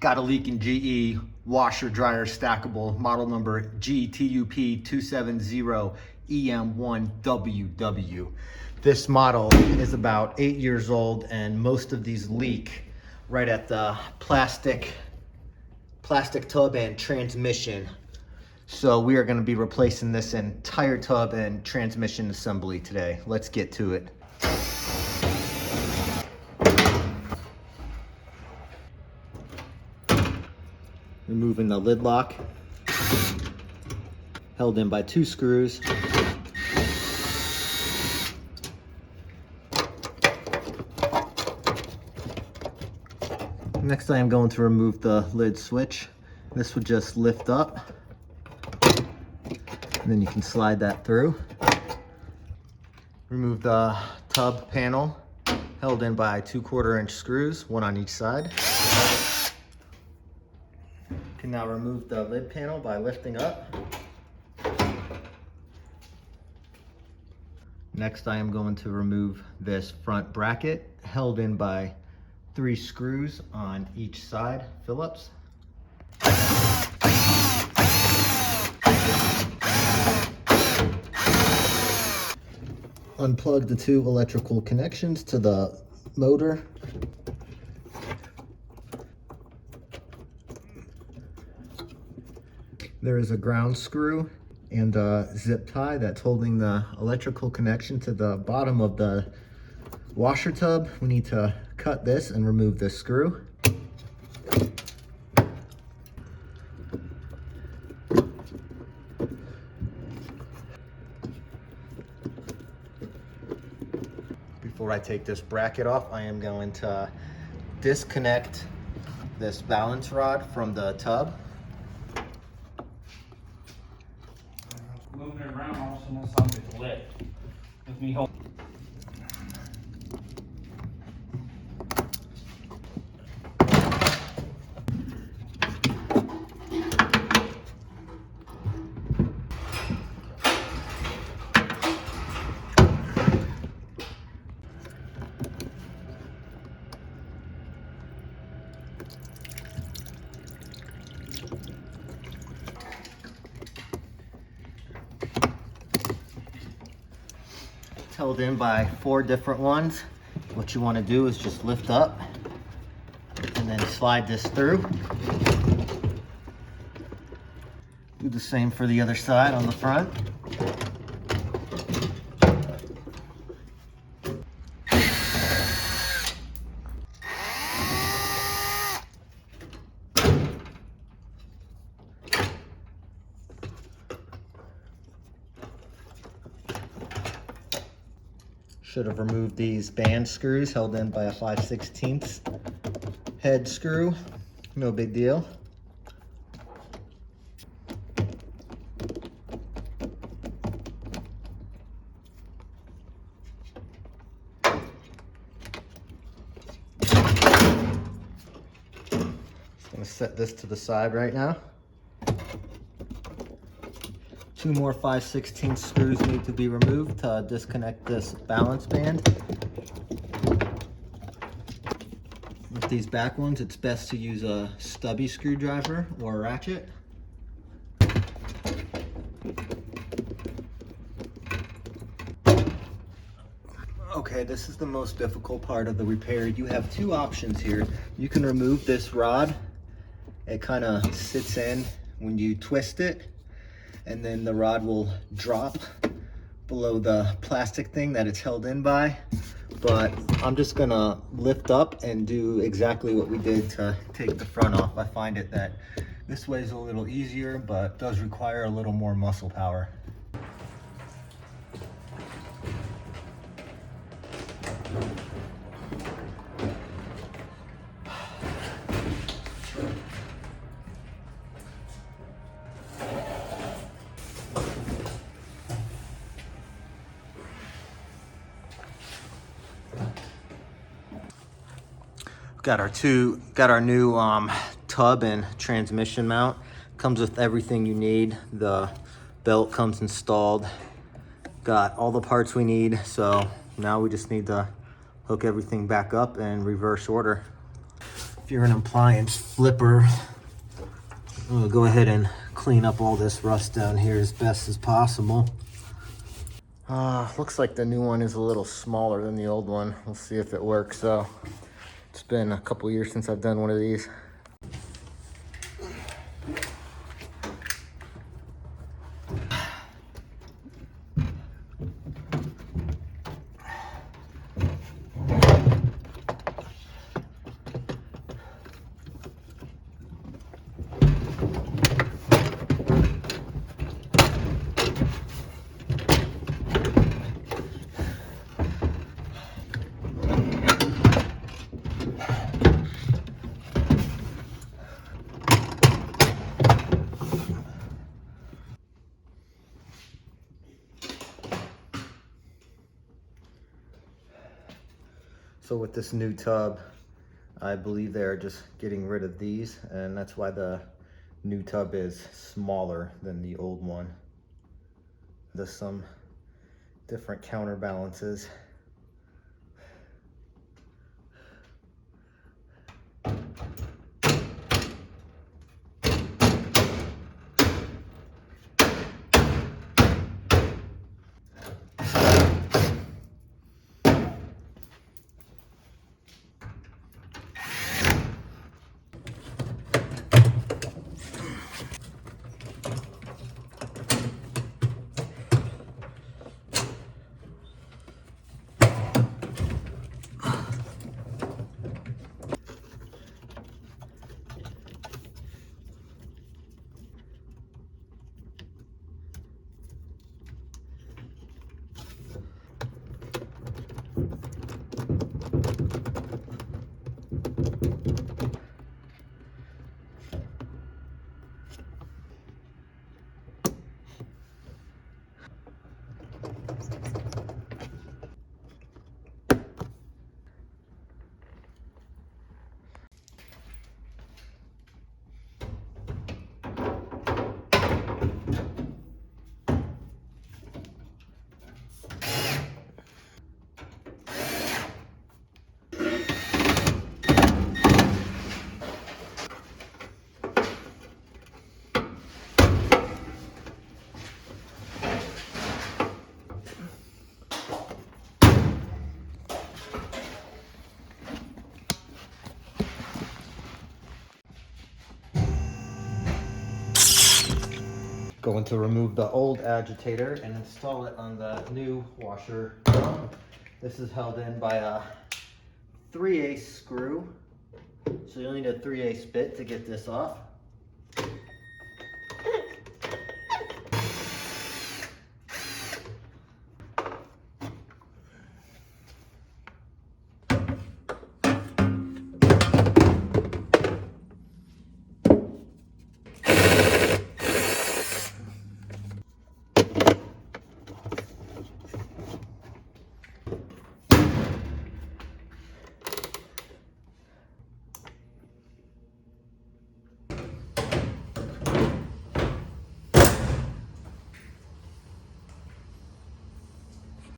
Got a leak in GE washer dryer stackable, model number GTUP270EM1WW. This model is about 8 years old, and most of these leak right at the plastic tub and transmission. So we are going to be replacing this entire tub and transmission assembly today. Let's get to it. Removing the lid lock, held in by 2 screws. Next, I am going to remove the lid switch. This would just lift up, and then you can slide that through. Remove the tub panel, held in by 2¼ inch screws, 1 on each side. Can now remove the lid panel by lifting up. Next, I am going to remove this front bracket, held in by 3 screws on each side, Phillips. Unplug the 2 electrical connections to the motor. There is a ground screw and a zip tie that's holding the electrical connection to the bottom of the washer tub. We need to cut this and remove this screw. Before I take this bracket off, I am going to disconnect this balance rod from the tub. Moving it around, all of a sudden something gets lit. With me holding. Held in by 4 different ones. What you want to do is just lift up and then slide this through. Do the same for the other side on the front. Should have removed these band screws held in by a 5/16 head screw. No big deal. Just gonna set this to the side right now. 2 more 5/16 screws need to be removed to disconnect this balance band. With these back ones, it's best to use a stubby screwdriver or a ratchet. Okay, this is the most difficult part of the repair. You have 2 options here. You can remove this rod. It kind of sits in when you twist it, and then the rod will drop below the plastic thing that it's held in by. But I'm just gonna lift up and do exactly what we did to take the front off. I find it that this way is a little easier, but does require a little more muscle power. Got our new tub and transmission mount. Comes with everything you need. The belt comes installed. Got all the parts we need. So now we just need to hook everything back up and reverse order. if you're an appliance flipper, I'm gonna go ahead and clean up all this rust down here as best as possible. Looks like the new one is a little smaller than the old one. We'll see if it works. So it's been a couple years since I've done one of these. So with this new tub, I believe they're just getting rid of these, and that's why the new tub is smaller than the old one. There's some different counterbalances. Going to remove the old agitator and install it on the new washer drum. This is held in by a 3/8 screw. So you'll need a 3/8 bit to get this off.